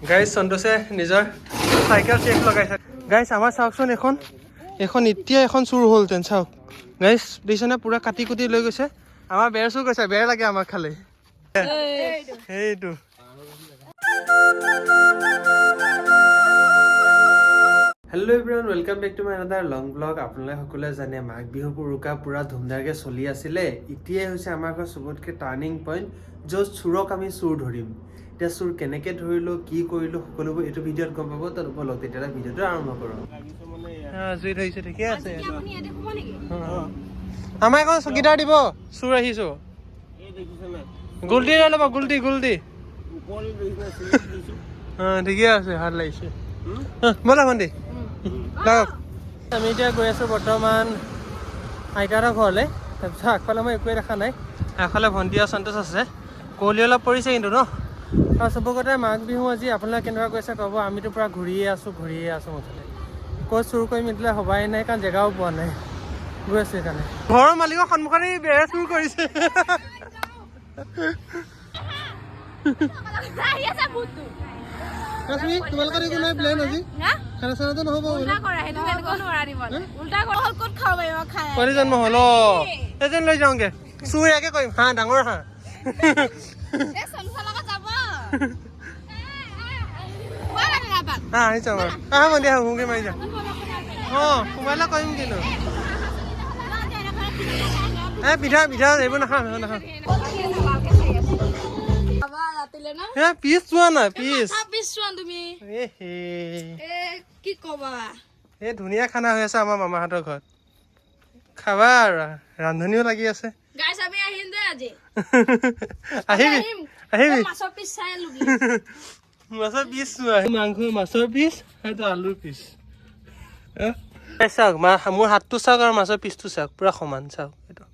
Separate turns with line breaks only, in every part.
Guys সন্তোষে নিজৰ cycle check লগাইছে। Guys আমাৰ চাওকচোন এখন এতিয়া এখন চুৰ হ'লহেঁতেন চাওক। গাইজ দেখিছেনে পুৰা কাটি কুটি লৈ গৈছে। আমাৰ বেৰ চুৰ গৈছে, বেৰ লাগে আমাক খালি। সেইটো hello' everyone, welcome back to my another long blog. আপোনালোকে সকলোৱে জানে মাঘ বিহু উৰুকা পুৰা ধুমধাৰকৈ চলি আছিলে। এতিয়াই হৈছে আমাৰ ঘৰ চবতকৈ টাৰ্ণিং পইণ্ট, য'ত চোৰক আমি চোৰ ধৰিম। এতিয়া চোৰ কেনেকৈ ধৰিলোঁ, কি কৰিলোঁ, সকলোবোৰ এইটো ভিডিঅ'ত গম পাব। তো বলক তেতিয়াহ'লে ভিডিঅ'টো আৰম্ভ কৰোঁ। জুই ধৰিছে, ঠিকে আছে। আমাৰ এখন চকীদাৰ দিব, চোৰ আহিছোঁ। গুলটি লৈ ল'ব, গুলটি ঠিকে আছে, ভাল লাগিছে। ব'লা ভণ্টি লাগক। আমি এতিয়া গৈ আছোঁ বৰ্তমান আইতাহঁতৰ ঘৰলৈ। তাৰপিছত আগফালে মই একোৱে দেখা নাই, আগফালে ভণ্টি আৰু সন্তোষ আছে। কুঁৱলী অলপ পৰিছে কিন্তু ন। আৰু চবকতে মাঘ বিহু আজি আপোনালোকে কেনেকুৱা কৈছে ক'ব। আমিতো পূৰা ঘূৰিয়ে আছোঁ মুঠতে। ক'ত চুৰ কৰিম এতিয়া ভবাই নাই, কাৰণ জেগাও পোৱা নাই। গৈ আছোঁ সেইকাৰণে। ঘৰৰ মালিকৰ সন্মুখতে বেৰে চুৰ কৰিছে। তোমালোকৰ একো নাই প্লেন আজি? খানা চানাটো নহ'ব? পোৱালি জন্ম হ'ল এজন লৈ যাওঁগে। চুৰ ইয়াকে কৰিম, হাঁহ ডাঙৰ হাঁহ। আহিছা আমাৰ মন্দিৰ হুমকি মাৰি যাম। সোমাইলে কৰিম কিন্তু পিঠা এইবোৰ নাখাওঁ। পিচ চোৱা নাই, পিচ এই ধুনীয়া খানা হৈ আছে আমাৰ মামাহঁতৰ ঘৰত। খাবা আৰু ৰান্ধনিও লাগি আছে। আহিবি মাছৰ পিচ চোৱা, মাংস মাছৰ পিচ, সেইটো আলুৰ পিচ। চাওক মোৰ হাতটো চাওক আৰু মাছৰ পিচটো চাওক, পুৰা সমান চাওক। এইটো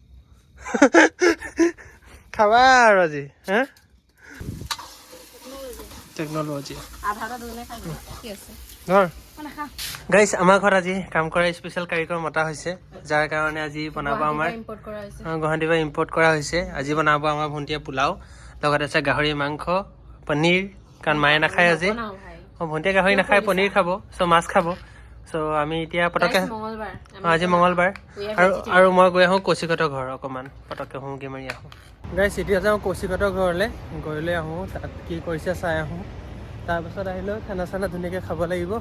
খাবা আৰু আজি টেকনলজি। গাইজ আমাৰ ঘৰত আজি কাম কৰা স্পেচিয়েল কাৰিকৰ মতা হৈছে, যাৰ কাৰণে আজি বনাব আমাৰ গুৱাহাটীৰ পৰা ইম্পৰ্ট কৰা হৈছে। আজি বনাব আমাৰ ভণ্টিয়ে পোলাও, লগত আছে গাহৰি মাংস, পনীৰ, কাৰণ মায়ে নাখায় আজি। ভণ্টিয়ে গাহৰি নাখায়, পনীৰ খাব, চ' মাছ খাব। চ' আমি এতিয়া পটককৈ আজি মঙলবাৰ আৰু মই গৈ আহোঁ কৌশিকহঁতৰ ঘৰ, অকণমান পটককৈ হুমকি মাৰি আহোঁ। গাইজ এতিয়া যাওঁ কৌশিকহঁতৰ ঘৰলৈ, গৈ লৈ আহোঁ, তাত কি কৰিছে চাই আহোঁ। তাৰপাছত আহিলেও খানা চানা ধুনীয়াকৈ খাব লাগিব।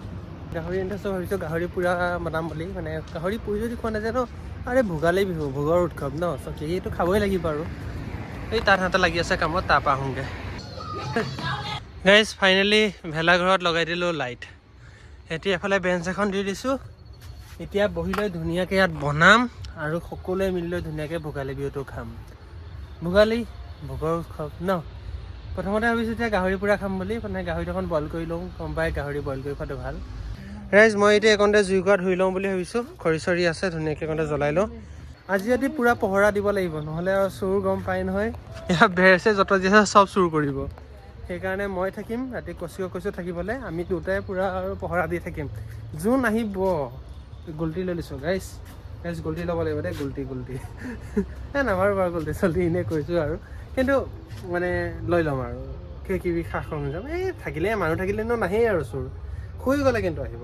গাহৰি ইণ্টাৰেষ্ট ভাবিছোঁ গাহৰি পুৰা বনাম বুলি, মানে গাহৰি পুৰি যদি খোৱা নাযায় ন, আৰে ভোগালী বিহু, ভোগৰ উৎসৱ ন, চ' সেইটো খাবই লাগিব আৰু। এই তাত হাতে লাগি আছে কামত, তাৰপৰা আহোঁগৈ। গাইজ ফাইনেলি ভেলাঘৰত লগাই দিলোঁ লাইট। এতিয়া এফালে বেঞ্চ এখন দি দিছোঁ। এতিয়া বহি লৈ ধুনীয়াকৈ ইয়াত বনাম আৰু সকলোৱে মিলি লৈ ধুনীয়াকৈ ভোগালী বিহুটো খাম। ভোগালী ভোগৰ উৎসৱ ন। প্ৰথমতে ভাবিছোঁ এতিয়া গাহৰি পুৰা খাম বুলি, মানে গাহৰিটো অকণ বইল কৰি লওঁ, গম পাই গাহৰি বইল কৰি খোৱাটো ভাল। ৰাইজ মই এতিয়া এইকণতে জুইকুৰা ধুই লওঁ বুলি ভাবিছোঁ। খৰি চৰি আছে, ধুনীয়াকৈ এইকণতে জ্বলাই লওঁ। আজি ৰাতি পূৰা পহৰা দিব লাগিব, নহ'লে আৰু চুৰ গম পাই নহয়, ইয়াত ভেৰছে যত যি আছে চব চুৰ কৰিব। সেইকাৰণে মই থাকিম ৰাতি, কৈছোঁ থাকিবলৈ। আমি দুটাই পূৰা আৰু পহৰা দি থাকিম। যোন আহিব গুলটি লৈ লৈছোঁ গাইজ গুলটি ল'ব লাগিব দেই, গুলটি নামাৰো বাৰু গুলটি চলটি, এনেই কৈছোঁ আৰু, কিন্তু মানে লৈ ল'ম আৰু কিবি খা সৰঞ্জাম। এই থাকিলে মানুহ থাকিলে ন নাহেই আৰু চুৰ, শুই গ'লে কিন্তু আহিব।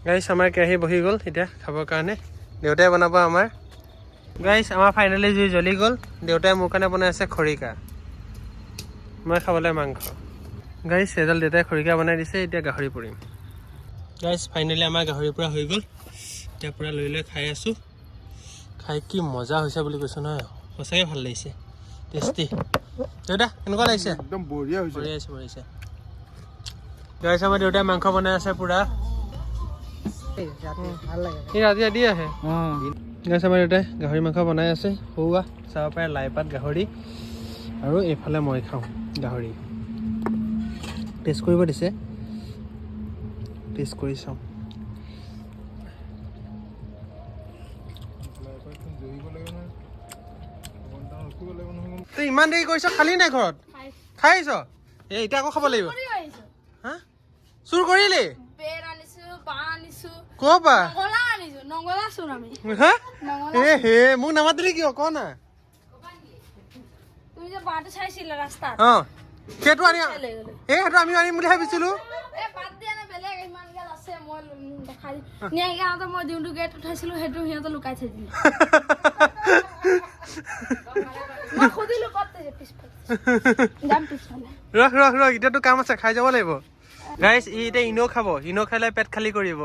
গাইজ আমাৰ কেৰাহী বহি গ'ল এতিয়া খাবৰ কাৰণে, দেউতাই বনাব আমাৰ। গাইজ আমাৰ ফাইনেলি জুই জ্বলি গ'ল। দেউতাই মোৰ কাৰণে বনাই আছে খৰিকা, মই খাবলৈ মাংস। গাইজ এডাল দেউতাই খৰিকা বনাই দিছে, এতিয়া গাহৰি পুৰিম। গাইজ ফাইনেলি আমাৰ গাহৰি পুৰা হৈ গ'ল, এতিয়া পুৰা লৈ খাই আছোঁ। খাই কি মজা হৈছে বুলি কৈছোঁ নহয়, সঁচাকৈ ভাল লাগিছে, টেষ্টি। দেউতা কেনেকুৱা লাগিছে? একদম বঢ়িয়া হৈছে। গাইজ আমাৰ দেউতাই মাংস বনাই আছে পুৰা, ৰাতি আহে। গাইজ আমাৰ দেউতাই গাহৰি মাংস বনাই আছে, সৰুৱা চাব পাৰে, লাই পাত গাহৰি, আৰু এইফালে মই খাওঁ গাহৰি। টেষ্ট কৰিব দিছে, টেষ্ট কৰি চাওঁ। তই ইমান দেৰি কৰিছ, খালি নাই ঘৰত? খাই আহিছ? এই এতিয়া আকৌ খাব লাগিব। হা চুৰ কৰিলি? ক'ৰ পৰা? মোক নামাতিলি কিয়, ক না। সেইটো আনি সেইটো আমি আনিম বুলি ভাবিছিলো
মই যোনটো গেট উঠাইছিলো সেইটো সিহঁতে লুকাই থৈ দিলে
ৰখ এতিয়াতো কাম আছে খাই যাব লাগিব গাইছ ই এতিয়া ইনো খাব ইনো খালে পেট খালী কৰিব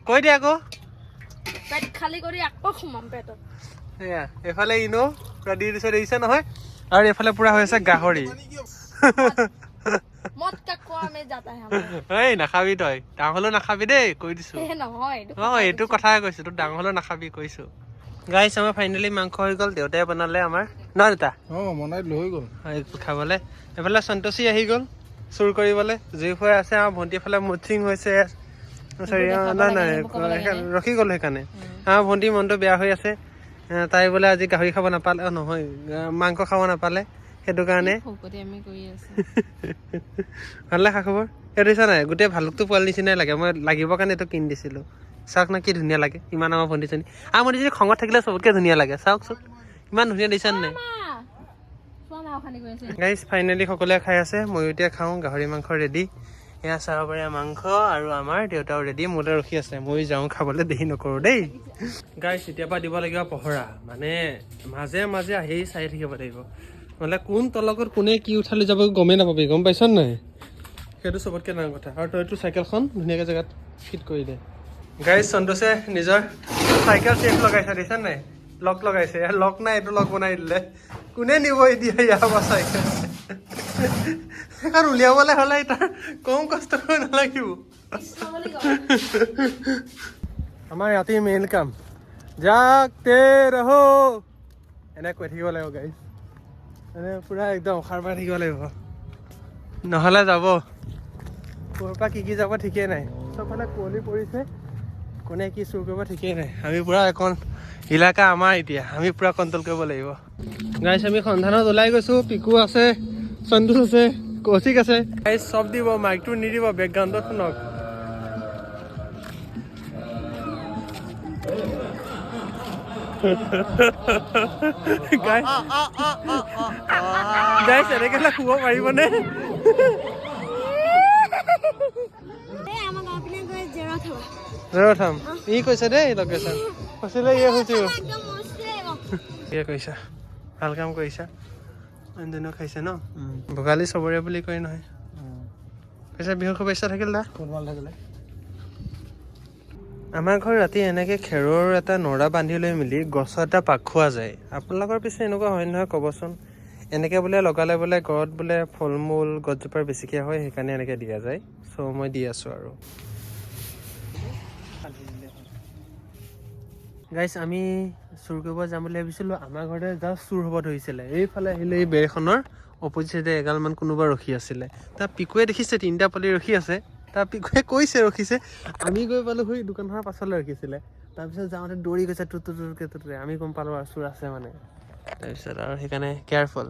কৈ দিয়া আকৌ
পেট খালী কৰি আকৌ সোমাম পেটত
এয়া এফালে ইনো পুৰা দি দিছে দেখিছে নহয় আৰু এফালে পুৰা হৈ আছে গাহৰি
মদ কা কোৱা মে যাতা হে
এই নাখাবি তই ডাঙৰ হ'লেও নাখাবি দেই কৈ দিছো
নহয়
এইটো কথাই কৈছো তোৰ ডাঙৰ হ'লেও নাখাবি কৈছো গাইছ আমাৰ ফাইনেলি মাংস হৈ গ'ল দেউতাই বনালে আমাৰ নহয় দেউতা
বনাই লৈ গ'ল
খাবলৈ এইফালে সন্তোষী আহি গ'ল চুৰ কৰিবলৈ জুই হৈ আছে আমাৰ ভণ্টি ফালে মুচিং হৈছে নাই ৰখি গ'ল সেইকাৰণে আমাৰ ভণ্টিৰ মনটো বেয়া হৈ আছে তাই বোলে আজি গাহৰি খাব নাপালে নহয় মাংস খাব নাপালে সেইটো কাৰণে ভালে খা খবৰ সেইটো দিছা নাই গোটেই ভালুকটো পোৱালি নিচিনাই লাগে মই লাগিবৰ কাৰণে এইটো কিনি দিছিলোঁ চাওক না কি ধুনীয়া লাগে ইমান আমাৰ ভণ্টিজনী আৰু ভণ্টিজনী খঙত থাকিলে চবতকৈ ধুনীয়া লাগে চাওকচোন ইমান ধুনীয়া দিছা নাই গাইছ ফাইনেলি সকলোৱে খাই আছে ময়ো এতিয়া খাওঁ গাহৰি মাংস ৰেডি এয়া চাহবৰীয়া মাংস আৰু আমাৰ দেউতাও ৰেডি মোলৈ ৰখি আছে মই যাওঁ খাবলৈ দেৰি নকৰোঁ দেই গাইছ এতিয়াৰ পৰা দিব লাগিব পহৰা মানে মাজে মাজে আহি চাই থাকিব লাগিব নহ'লে কোন তলকত কোনে কি উঠালি যাব গমেই নাপাবি গম পাইছ নাই সেইটো চবতকৈ ডাঙৰ কথা আৰু তইতো চাইকেলখন ধুনীয়াকৈ জেগাত ফিট কৰি দে গাইছ সন্তোষে নিজৰ চাইকেল চেফ লগাইছে দেখিছা নাই লক লগাইছে লক নাই এইটো লক বনাই দিলে কোনে নিব এতিয়া ইয়াৰ পৰা চাইকেল সেইখন উলিয়াবলৈ হ'লে তাৰ কম কষ্ট কৰিব নালাগিব আমাৰ ৰাতিৰ মেইন কাম জাগতে ৰহো এনে কৈ থাকিব লাগিব গাইছ এনে পুৰা একদম সাৰ পাই থাকিব লাগিব নহ'লে যাব ক'ৰ পৰা কি যাব ঠিকেই নাই চবফালে কুঁৱলী পৰিছে কোনে কি চুৰ কৰিব ঠিকেই নাই আমি পুৰা এখন ইলাকা আমাৰ এতিয়া আমি পুৰা কণ্ট্ৰল কৰিব লাগিব গাইছ আমি সন্ধানত ওলাই গৈছোঁ পিকু আছে সন্তোষ আছে কৌশিক আছে গাইছ চব দিব মাইকটো নিদিব বেকগ্ৰাউণ্ডত শুনক গাইছ এনেকৈ শুব পাৰিবনে ৰথাম ই কৈছে দেই লোকেশ্যন কৈছিলে ইয়ে হৈছোঁ ইয়ে কৈছা ভাল কাম কৰিছা আনজনেও খাইছে ন ভোগালী চবৰে বুলি কয় নহয় কৈছে বিহুৰ শুভেচ্ছা থাকিল দা থাকিলে আমাৰ ঘৰ ৰাতি এনেকৈ খেৰৰ এটা নৰা বান্ধি লৈ মেলি গছৰ এটা পাক খোৱা যায় আপোনালোকৰ পিছে এনেকুৱা হয় নহয় ক'বচোন এনেকৈ বোলে লগালে বোলে ঘৰত বোলে ফল মূল গছজোপাৰ বেছিকৈ হয় সেইকাৰণে এনেকৈ দিয়া যায় চ' মই দি আছোঁ আৰু গাইছ আমি চুৰ কৰিব যাম বুলি ভাবিছিলোঁ আমাৰ ঘৰতে জাষ্ট চুৰ হ'ব ধৰিছিলে এইফালে আহিলে এই বেৰখনৰ অপজিট চাইডে এগালমান কোনোবা ৰখি আছিলে তাৰ পিকুৱে দেখিছে তিনিটা পোৱালি ৰখি আছে তাৰ পিকুৱে কৈছে ৰখিছে আমি গৈ পালোঁ সেই দোকানখনৰ পাছলৈ ৰখিছিলে তাৰপিছত যাওঁতে দৌৰি গৈছে তুতুকে আমি গম পালোঁ আৰু চুৰ আছে মানে তাৰপিছত আৰু সেইকাৰণে কেয়াৰফুল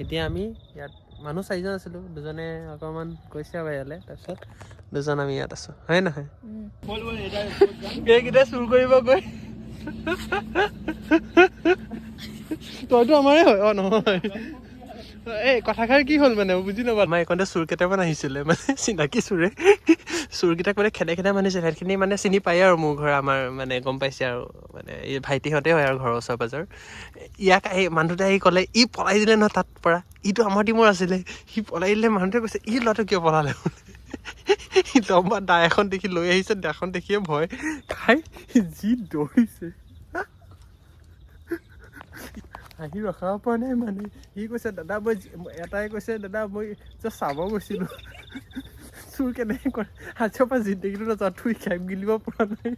এতিয়া আমি ইয়াত মানুহ 4জন আছিলোঁ দুজনে অকণমান কৈছে আৰু ইয়ালৈ তাৰপিছত দুজন আমি ইয়াত আছোঁ হয় নহয় এইকেইটা চুৰ কৰিব গৈ তইতো আমাৰে হয় নহয় এই কথাষাৰ কি হ'ল মানে বুজি নাপালোঁ আমাৰ এইকণতে চুৰ কেইটামান আহিছিলে মানে চিনাকি চুৰকেইটাক মানে খেদে মানিছে সেইখিনি মানে চিনি পায় আৰু মোৰ ঘৰ আমাৰ মানে গম পাইছে আৰু মানে এই ভাইটিহঁতে হয় আৰু ঘৰৰ ওচৰ পাজৰ ইয়াক আহি মানুহটোৱে আহি ক'লে ই পলাই দিলে নহয় তাত পৰা ইটো আমাৰ টিমৰ আছিলে সি পলাই দিলে মানুহটোৱে কৈছে ই ল'ৰাটো কিয় পলালে সি লম্বা দা এখন দেখি লৈ আহিছে দাখন দেখিয়ে ভয় খাই যি দৌৰিছে আহি ৰখাব পৰা নাই মানে সি কৈছে দাদা মই এটাই কৈছে দাদা মই চাব গৈছিলোঁ চুৰ কেনেকৈ কৰে আজিৰ পৰা জিন্দগীটো নাযাওঁ খাই গিলিব পৰা নাই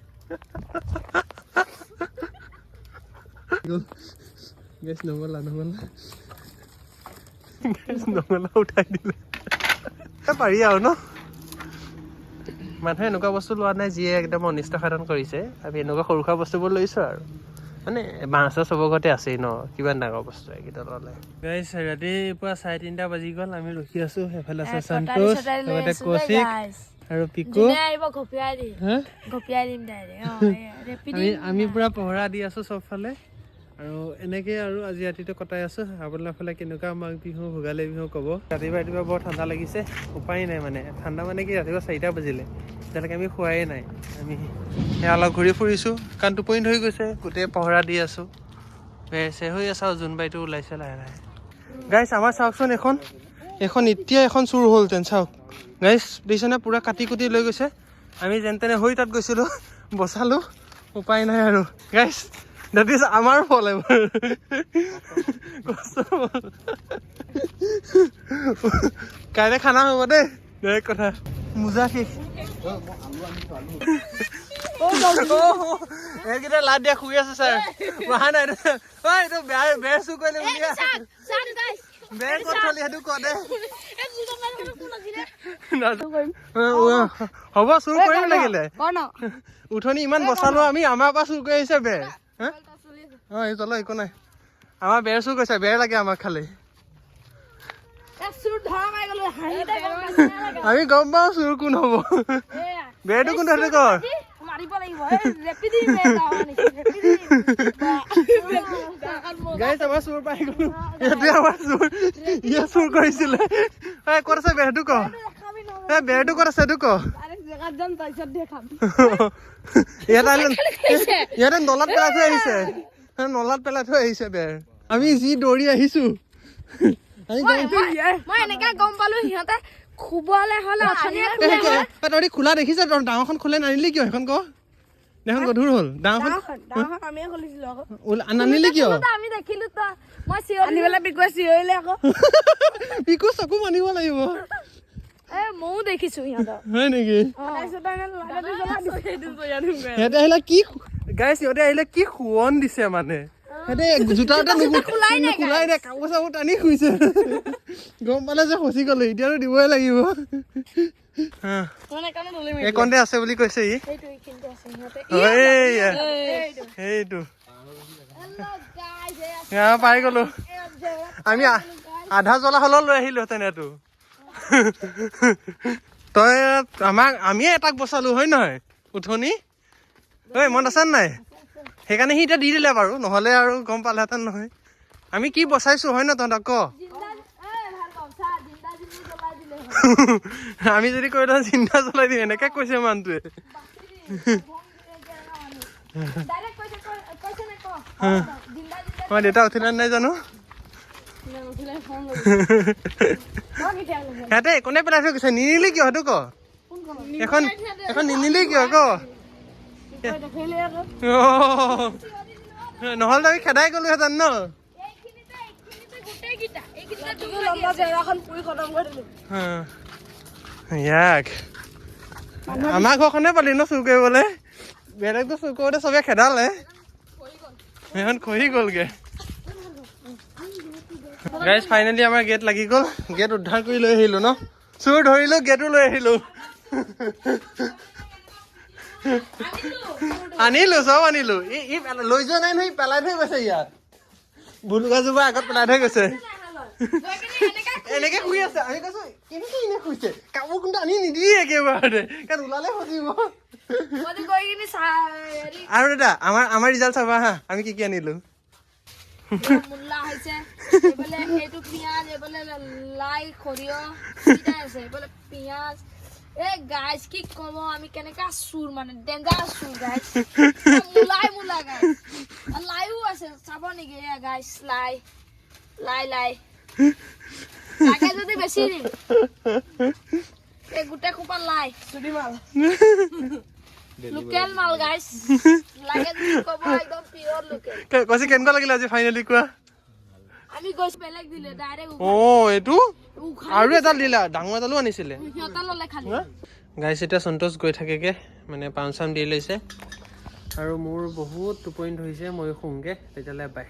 গেছ নগলা উঠাই দিলে পাৰি আৰু ন মানুহে এনেকুৱা বস্তু লোৱা নাই যিয়ে একদম অনিষ্ট সাধন কৰিছে আমি এনেকুৱা সৰু সুৰা বস্তুবোৰ লৈছোঁ আৰু মানে মাছ চবৰ ঘৰতে আছেই ন কিমান ডাঙৰ বস্তু এইকেইটা ল'লে গাইছ ৰাতিপুৱা 3:30 বাজি গ'ল আমি ৰখি আছোঁ সেইফালে আছে সন্তোষ লগতে কৌশিক আৰু পিকু আমি পুৰা পহৰা দি আছোঁ চবফালে আৰু এনেকৈ আৰু আজি ৰাতিটো কটাই আছোঁ। আপোনাৰ ফালে কেনেকুৱা মাঘ বিহু ভোগালী বিহু ক'ব। ৰাতিপুৱা বৰ ঠাণ্ডা লাগিছে, উপায় নাই মানে। ঠাণ্ডা মানে কি ৰাতিপুৱা 4টা বাজিলে, এতিয়ালৈকে আমি খোৱাই নাই। আমি সেয়া অলপ ঘূৰি ফুৰিছোঁ কাৰণ টোপনি ধৰি গৈছে, গোটেই পহৰা দি আছোঁ। বেৰ হৈ আছে আৰু জোনবাৰীটো ওলাইছে লাহে লাহে। গাইছ আমাৰ চাওকচোন এখন এতিয়া এখন চুৰ হ'লহেঁতেন চাওক গাইছ, দেখিছেনে পূৰা কাটি কুটি লৈ গৈছে। আমি যেন তেনে হৈ তাত গৈছিলোঁ, বচালোঁ, উপায় নাই আৰু গাইছ। দেট ইজ আমাৰ ফল এবাৰ কষ্ট কাইলৈ খানা হ'ব দেই, ডাইৰেক্ট কথা। মোজা শেষ এইকেইটা লাদ দিয়া শুই আছে ছাৰ, অহা নাই। এইটো বেৰ চুৰ কৰিলে বেৰ ক'ত থলি সেইটো ক দে। হ'ব চুৰ কৰিম লাগিলে, উঠনি ইমান বচালো আমি, আমাৰ পৰা চুৰ কৰি আহিছে বেৰ। অঁ এই চলো একো নাই, আমাৰ বেৰ চুৰ কৰিছে, বেৰ লাগে আমাক খালি। আমি গম পাওঁ চুৰ কোন হ'ব, বেৰটো কোন সেইটো ক। গাইছ আমাৰ চুৰ পাই গ'লো, এইটোৱে আমাৰ চুৰ, ইয়ে চুৰ কৰিছিলে। ক'ত আছে বেৰটো ক, বেৰটো ক'ত আছে সেইটো ক। ইয়াতে নলাত পেলাই থৈ আহিছে, নলাত পেলাই থৈ আহিছে বেৰ। আমি যি দৌৰি আহিছো, তহঁতি খোলা দেখিছ, ডাঙৰখন খোলে নানিলি কিয়? সেইখন ক দেখোন গধুৰ হ'ল, ডাঙৰখন নানিলি কিয়? পিকু চকু মানিব লাগিব।
ময়ো দেখিছো সিহঁতক,
হয় নেকি? সিহঁতে আহিলে কি গাইছ, সিহঁতে আহিলে কি সোৱন দিছে মানে। সিহঁতে জোতা খোলাই নাই, কাপোৰ চাপোৰ টানি শুইছে। গম পালে যে ফচি গলো, এতিয়াতো দিবই লাগিব। এইকণতে আছে বুলি কৈছে ই, সেইটো পাই গলো আমি। আধা জ্বলা হলেও লৈ আহিলো তেনেতো। তই আমিয়ে এটাক বচালো হয় নহয় উঠনি, ঐ মন আছে নাই? সেইকাৰণে সি এতিয়া দি দিলে বাৰু, নহ'লে আৰু গম পালেহেঁতেন নহয় আমি কি বচাইছো হয় ন তহঁতক ক। আমি যদি কৈ দিওঁ চিন্তা জ্বলাই দিম, এনেকে কৈছে মানুহটোৱে। মই দেউতা উঠিলে নাই জানো, সিহঁতে কোনে পেলাই থৈ গৈছে, নিনিলি কিয় সেইটো ক। এখন নিনিলি কিয় ক। নহ'লে আমি খেদাই গলোহেঁতেন ন। আমাৰ ঘৰখনে পালি ন চুৰ কৰিবলৈ, বেলেগটো চুৰ কৰোঁতে চবে খেদালে, সেইখন খহি গ'লগে। গাইজ ফাইনেলি আমাৰ গেট লাগি গ'ল, গেট উদ্ধাৰ কৰি লৈ আহিলো ন, চুৰ ধৰিলো গেটো লৈ আহিলো। আনিলো চব আনিলো, ই লৈ যোৱা নাই নহয়, পেলাই থৈ গৈছে ইয়াত। ভুলুকাজোপা আগত পেলাই থৈ গৈছে, এনেকে শুই আছে। আমি কৈছো কেনেকে এনে শুইছে, কাপোৰ কিন্তু আনি নিদিয়ে একেবাৰে, কাৰণ ওলালে ফচিব। আৰু দাদা আমাৰ ৰিজাল্ট চাবা হা, আমি কি কি আনিলো।
পিয়াজ গাইজ কি কব, আমি কেনেকা চুৰ মানে ডেঞ্জাৰ চুৰ গাইজ। মূলা গাইজ, লাইও আছে চাব নেকি গাইজ, লাই লাগে যদি বেছি দিম, এই গোটেই খোপা লাই লোকেল মাল গাইজ, লাগে যদি কব একদম পিয়ৰ লোকেল।
কৈছে কেনেকুৱা লাগিলে আজি ফাইনেলি কোৱা।
আমি গৈছো বেলেগ দিলে ডাইৰেক্ট।
এইটো আৰু এডাল দিলা, ডাঙৰ এডালো আনিছিলে গাইছ। এতিয়া সন্তোষ গৈ থাকেগে, মানে পাণ চাম দি লৈছে, আৰু মোৰ বহুত টোপনি ধৰিছে, মই শুওঁগে তেতিয়াহ'লে বাই।